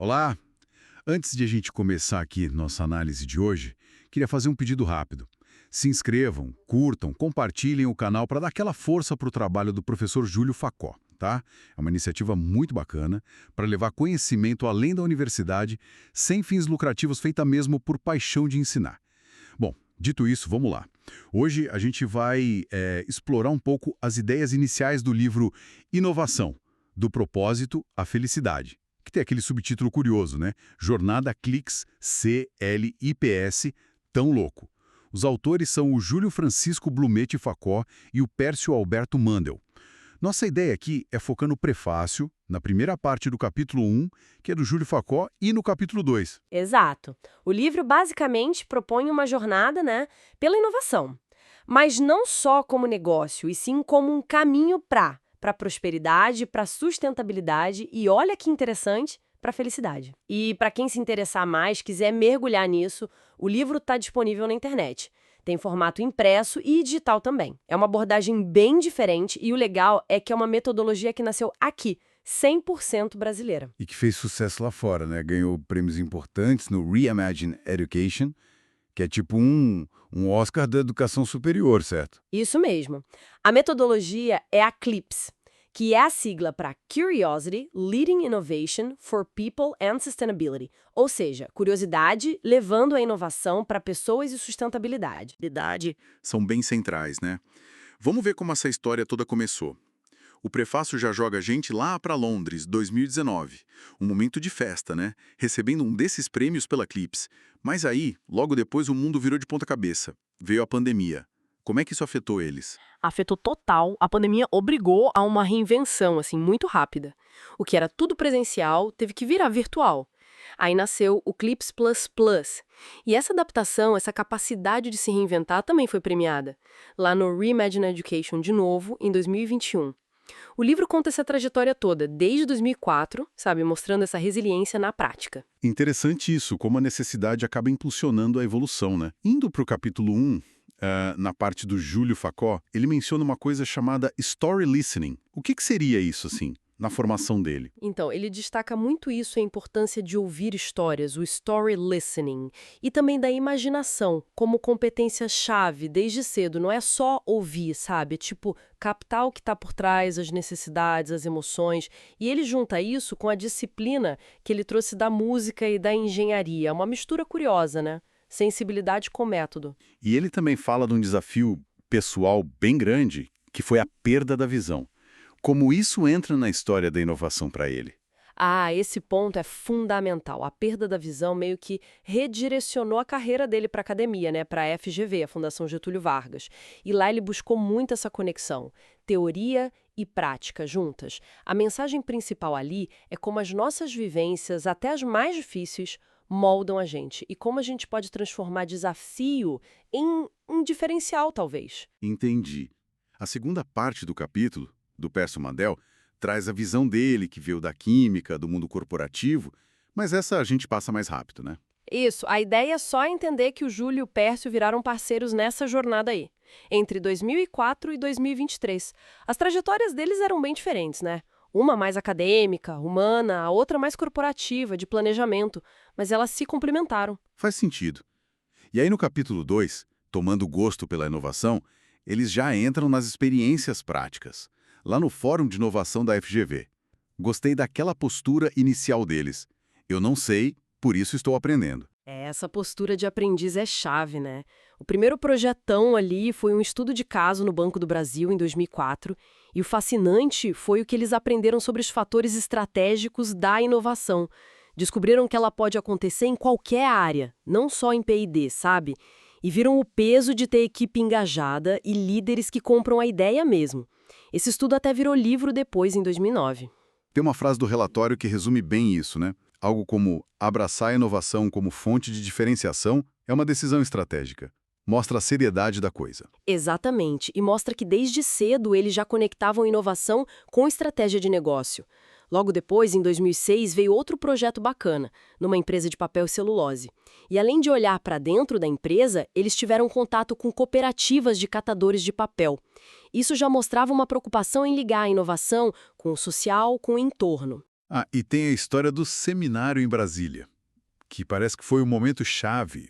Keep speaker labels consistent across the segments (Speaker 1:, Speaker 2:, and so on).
Speaker 1: Olá! Antes de a gente começar aqui nossa análise de hoje, queria fazer um pedido rápido. Se inscrevam, curtam, compartilhem o canal para dar aquela força para o trabalho do professor Júlio Facó, tá? É uma iniciativa muito bacana para levar conhecimento além da universidade, sem fins lucrativos, feita mesmo por paixão de ensinar. Bom, dito isso, vamos lá. Hoje a gente vai explorar um pouco as ideias iniciais do livro Inovação, do propósito à felicidade, que tem aquele subtítulo curioso, né? Jornada Clips CLIPS Tão Louco. Os autores são o Júlio Francisco Blumetti Facó e o Pércio Alberto Mandel. Nossa ideia aqui é focar no prefácio, na primeira parte do capítulo 1, que é do Júlio Facó, e no capítulo 2.
Speaker 2: Exato. O livro basicamente propõe uma jornada, pela inovação. Mas não só como negócio, e sim como um caminho para prosperidade, para sustentabilidade e olha que interessante, para felicidade. E para quem se interessar mais, quiser mergulhar nisso, o livro está disponível na internet. Tem formato impresso e digital também. É uma abordagem bem diferente e o legal é que é uma metodologia que nasceu aqui, 100% brasileira.
Speaker 1: E que fez sucesso lá fora, né? Ganhou prêmios importantes no Reimagine Education, que é tipo um Oscar da educação superior, certo?
Speaker 2: Isso mesmo. A metodologia é a CLIPS, que é a sigla para Curiosity, Leading Innovation for People and Sustainability, ou seja, curiosidade levando a inovação para pessoas e sustentabilidade.
Speaker 1: São bem centrais, né? Vamos ver como essa história toda começou. O prefácio já joga a gente lá para Londres, 2019. Um momento de festa, né? Recebendo um desses prêmios pela Clips. Mas aí, logo depois, o mundo virou de ponta cabeça. Veio a pandemia. Como é que isso afetou eles?
Speaker 2: Afetou total, a pandemia obrigou a uma reinvenção, muito rápida. O que era tudo presencial teve que virar virtual. Aí nasceu o Clips Plus Plus. E essa adaptação, essa capacidade de se reinventar também foi premiada. Lá no Reimagine Education de novo, em 2021. O livro conta essa trajetória toda, desde 2004, mostrando essa resiliência na prática.
Speaker 1: Interessante isso, como a necessidade acaba impulsionando a evolução, né? Indo para o capítulo 1, na parte do Júlio Facó, ele menciona uma coisa chamada story listening. O que seria isso, assim, na formação dele?
Speaker 2: Então, ele destaca muito isso, a importância de ouvir histórias, o story listening, e também da imaginação, como competência-chave desde cedo. Não é só ouvir, sabe? É tipo, captar o que está por trás, as necessidades, as emoções. E ele junta isso com a disciplina que ele trouxe da música e da engenharia. É uma mistura curiosa, né? Sensibilidade com método.
Speaker 1: E ele também fala de um desafio pessoal bem grande, que foi a perda da visão. Como isso entra na história da inovação para ele?
Speaker 2: Ah, esse ponto é fundamental. A perda da visão meio que redirecionou a carreira dele para a academia, para a FGV, a Fundação Getúlio Vargas. E lá ele buscou muito essa conexão, teoria e prática juntas. A mensagem principal ali é como as nossas vivências, até as mais difíceis, moldam a gente e como a gente pode transformar desafio em um diferencial, talvez.
Speaker 1: Entendi. A segunda parte do capítulo, do Pércio Mandel, traz a visão dele, que veio da química, do mundo corporativo, mas essa a gente passa mais rápido, né?
Speaker 2: Isso, a ideia é só entender que o Júlio e o Pércio viraram parceiros nessa jornada aí, entre 2004 e 2023. As trajetórias deles eram bem diferentes, né? Uma mais acadêmica, humana, a outra mais corporativa, de planejamento, mas elas se complementaram.
Speaker 1: Faz sentido. E aí no capítulo 2, tomando gosto pela inovação, eles já entram nas experiências práticas, lá no Fórum de Inovação da FGV. Gostei daquela postura inicial deles. Eu não sei, por isso estou aprendendo.
Speaker 2: Essa postura de aprendiz é chave, né? O primeiro projetão ali foi um estudo de caso no Banco do Brasil em 2004, e o fascinante foi o que eles aprenderam sobre os fatores estratégicos da inovação. Descobriram que ela pode acontecer em qualquer área, não só em P&D, sabe? E viram o peso de ter equipe engajada e líderes que compram a ideia mesmo. Esse estudo até virou livro depois, em 2009.
Speaker 1: Tem uma frase do relatório que resume bem isso, né? Algo como abraçar a inovação como fonte de diferenciação é uma decisão estratégica. Mostra a seriedade da coisa.
Speaker 2: Exatamente, e mostra que desde cedo eles já conectavam inovação com estratégia de negócio. Logo depois, em 2006, veio outro projeto bacana, numa empresa de papel e celulose. E além de olhar para dentro da empresa, eles tiveram contato com cooperativas de catadores de papel. Isso já mostrava uma preocupação em ligar a inovação com o social, com o entorno.
Speaker 1: Ah, e tem a história do seminário em Brasília, que parece que foi um momento chave.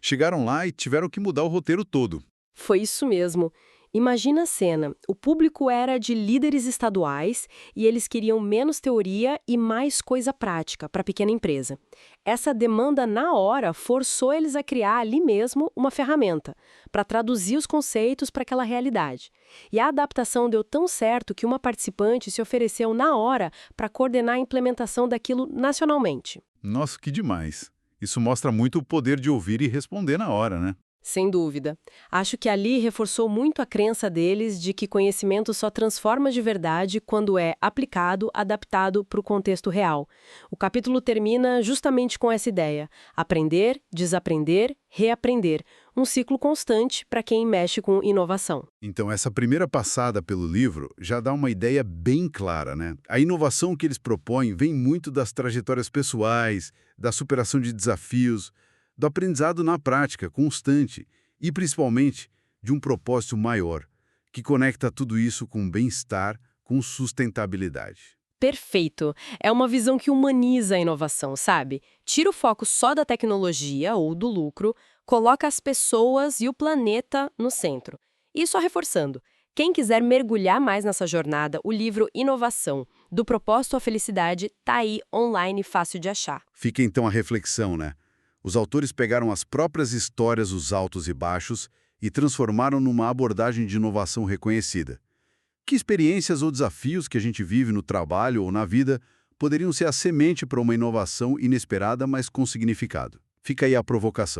Speaker 1: Chegaram lá e tiveram que mudar o roteiro todo.
Speaker 2: Foi isso mesmo. Imagina a cena. O público era de líderes estaduais e eles queriam menos teoria e mais coisa prática para a pequena empresa. Essa demanda na hora forçou eles a criar ali mesmo uma ferramenta para traduzir os conceitos para aquela realidade. E a adaptação deu tão certo que uma participante se ofereceu na hora para coordenar a implementação daquilo nacionalmente.
Speaker 1: Nossa, que demais. Isso mostra muito o poder de ouvir e responder na hora, né?
Speaker 2: Sem dúvida. Acho que ali reforçou muito a crença deles de que conhecimento só transforma de verdade quando é aplicado, adaptado para o contexto real. O capítulo termina justamente com essa ideia: aprender, desaprender, reaprender. Um ciclo constante para quem mexe com inovação.
Speaker 1: Então, essa primeira passada pelo livro já dá uma ideia bem clara, né? A inovação que eles propõem vem muito das trajetórias pessoais, da superação de desafios, do aprendizado na prática, constante, e principalmente de um propósito maior, que conecta tudo isso com bem-estar, com sustentabilidade.
Speaker 2: Perfeito. É uma visão que humaniza a inovação, sabe? Tira o foco só da tecnologia ou do lucro, coloca as pessoas e o planeta no centro. E só reforçando, quem quiser mergulhar mais nessa jornada, o livro Inovação, do propósito à felicidade, tá aí online fácil de achar.
Speaker 1: Fica então a reflexão, né? Os autores pegaram as próprias histórias, os altos e baixos, e transformaram numa abordagem de inovação reconhecida. Que experiências ou desafios que a gente vive no trabalho ou na vida poderiam ser a semente para uma inovação inesperada, mas com significado? Fica aí a provocação.